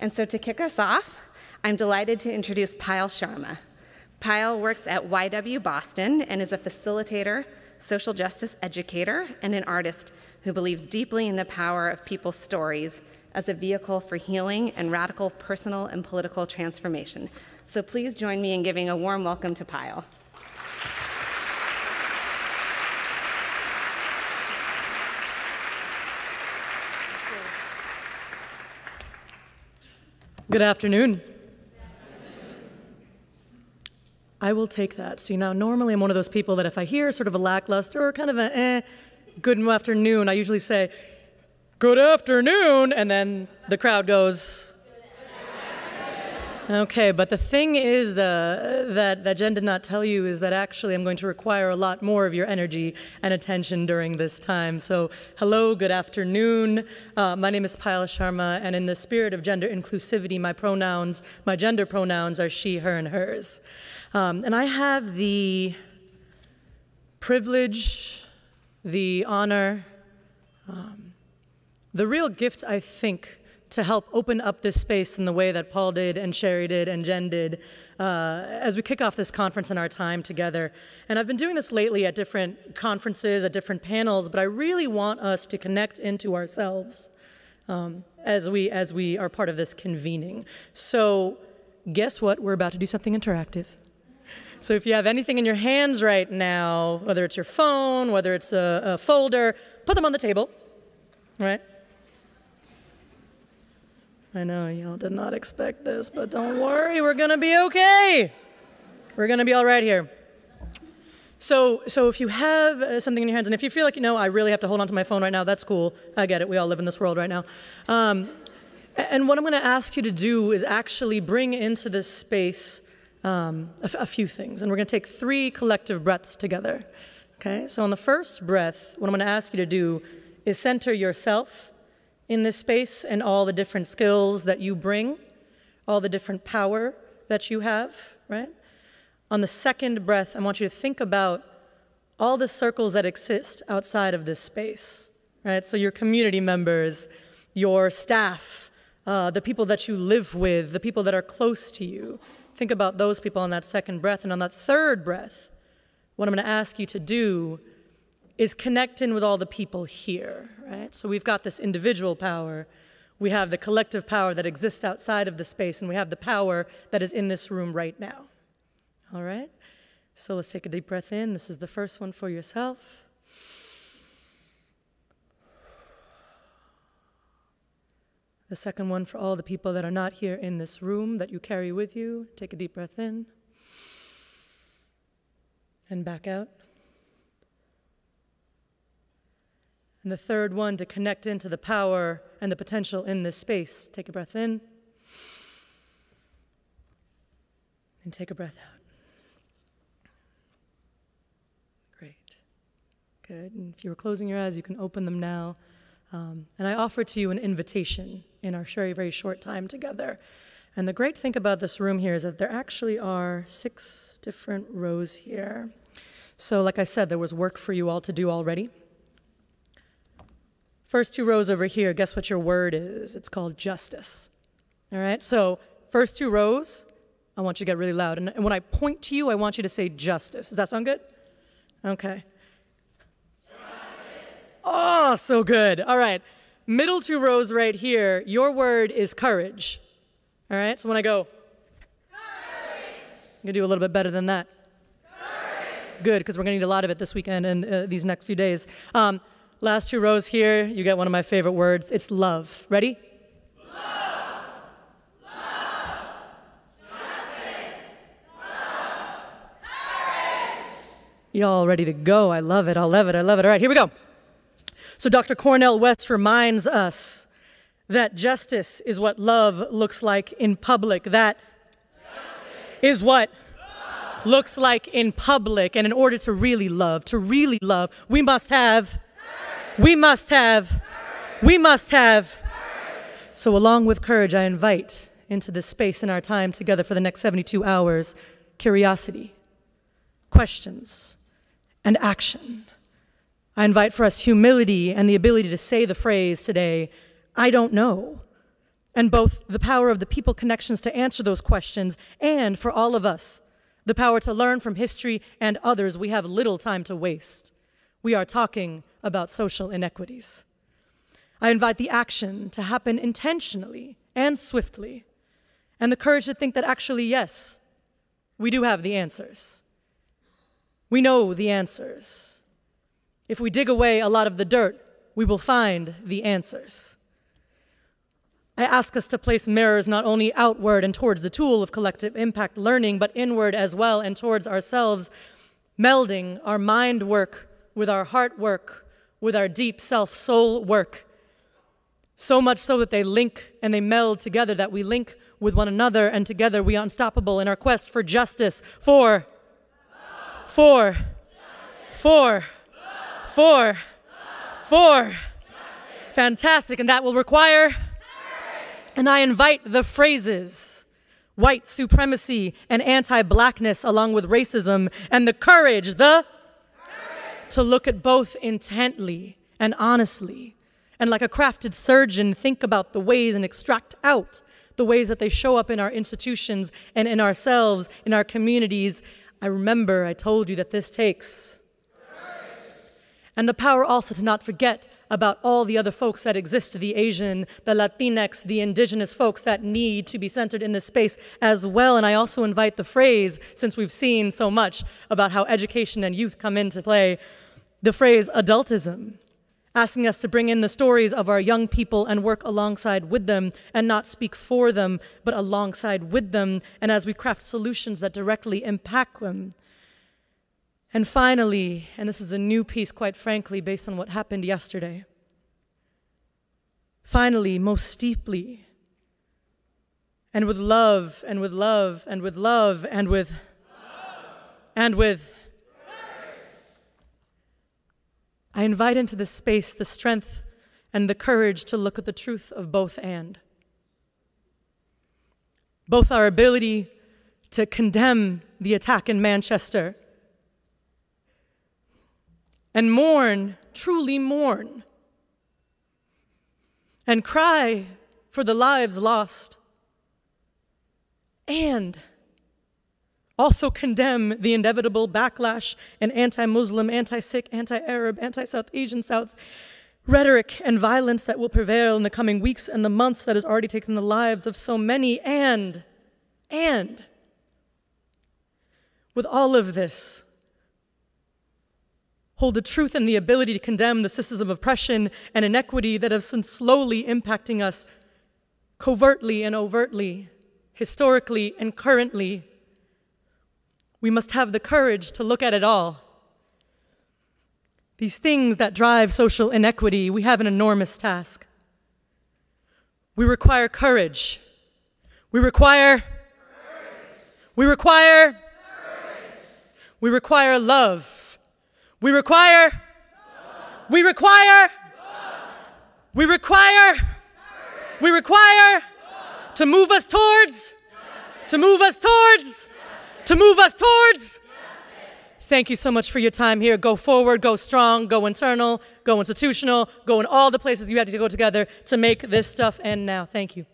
And so to kick us off, I'm delighted to introduce Payal Sharma. Payal works at YW Boston and is a facilitator, social justice educator, and an artist who believes deeply in the power of people's stories as a vehicle for healing and radical personal and political transformation. So please join me in giving a warm welcome to Payal. Good afternoon. I will take that. See, now normally I'm one of those people that if I hear sort of a lackluster or kind of a good afternoon, I usually say, good afternoon, and then the crowd goes, okay, but the thing is that Jen did not tell you is that actually I'm going to require a lot more of your energy and attention during this time. So hello, good afternoon. My name is Payal Sharma, and in the spirit of gender inclusivity, my gender pronouns are she, her, and hers. And I have the privilege, the honor, the real gift, I think, to help open up this space in the way that Paul did and Sherry did and Jen did as we kick off this conference and our time together. And I've been doing this lately at different conferences, at different panels, but I really want us to connect into ourselves as we are part of this convening. So guess what? We're about to do something interactive. So if you have anything in your hands right now, whether it's your phone, whether it's a folder, put them on the table, right? I know y'all did not expect this, but don't worry, we're gonna be okay. We're gonna be all right here. So if you have something in your hands, and if you feel like, I really have to hold on to my phone right now, that's cool. I get it, we all live in this world right now. And what I'm gonna ask you to do is actually bring into this space a few things, and we're gonna take 3 collective breaths together, okay? So on the first breath, what I'm gonna ask you to do is center yourself in this space and all the different skills that you bring, all the different power that you have, right? On the second breath, I want you to think about all the circles that exist outside of this space, right? So your community members, your staff, the people that you live with, the people that are close to you. Think about those people on that second breath. And on that third breath, what I'm gonna ask you to do is connect in with all the people here, right? So we've got this individual power, we have the collective power that exists outside of the space, and we have the power that is in this room right now, all right? So let's take a deep breath in. This is the first one for yourself. The second one for all the people that are not here in this room that you carry with you. Take a deep breath in and back out. And the third one, to connect into the power and the potential in this space. Take a breath in and take a breath out. Great. Good. And if you were closing your eyes, you can open them now. And I offer to you an invitation in our very, very short time together. And the great thing about this room here is that there actually are 6 different rows here. So like I said, there was work for you all to do already. First 2 rows over here, guess what your word is? It's called justice. All right, so first 2 rows, I want you to get really loud. And when I point to you, I want you to say justice. Does that sound good? Okay. Justice. Oh, so good. All right, middle 2 rows right here, your word is courage. All right, so when I go, courage. I'm gonna do a little bit better than that. Courage. Good, because we're gonna need a lot of it this weekend and these next few days. Last 2 rows here, you get one of my favorite words. It's love. Ready? Love. Love. Justice. Love. Courage. Y'all ready to go? I love it. I love it. I love it. All right, here we go. So Dr. Cornel West reminds us that justice is what love looks like in public. That is what love looks like in public. And in order to really love, we must have We must have. So along with courage, I invite into this space in our time together for the next 72 hours, curiosity, questions, and action. I invite for us humility and the ability to say the phrase today, I don't know. And both the power of the people connections to answer those questions, and for all of us, the power to learn from history and others. We have little time to waste. We are talking about social inequities. I invite the action to happen intentionally and swiftly, and the courage to think that actually, yes, we do have the answers. We know the answers. If we dig away a lot of the dirt, we will find the answers. I ask us to place mirrors not only outward and towards the tool of collective impact learning, but inward as well and towards ourselves, melding our mind work with our heart work, with our deep self-soul work. So much so that they link and they meld together, that we link with one another, and together we are unstoppable in our quest for justice, for fantastic, and that will require. And I invite the phrases, white supremacy and anti-blackness along with racism, and the courage, to look at both intently and honestly, and like a crafted surgeon, think about the ways and extract out the ways that they show up in our institutions and in ourselves, in our communities. I told you that this takes. And the power also to not forget about all the other folks that exist, the Asian, the Latinx, the indigenous folks that need to be centered in this space as well. And I also invite the phrase, since we've seen so much about how education and youth come into play, the phrase adultism, asking us to bring in the stories of our young people and work alongside with them and not speak for them, but alongside with them, and as we craft solutions that directly impact them. And finally, and this is a new piece, quite frankly, based on what happened yesterday. Finally, most deeply, and with love, and with love, and with love, and with I invite into this space the strength and the courage to look at the truth of both and. Both our ability to condemn the attack in Manchester and mourn, truly mourn, and cry for the lives lost, and also condemn the inevitable backlash and anti-Muslim, anti-Sikh, anti-Arab, anti-South Asian South rhetoric and violence that will prevail in the coming weeks and the months that has already taken the lives of so many, and with all of this, hold the truth and the ability to condemn the systems of oppression and inequity that have been slowly impacting us covertly and overtly, historically and currently. We must have the courage to look at it all. These things that drive social inequity, we have an enormous task. We require courage. We require love. We require to move us towards. Thank you so much for your time here. Go forward, go strong, go internal, go institutional, go in all the places you had to go together to make this stuff end now. Thank you.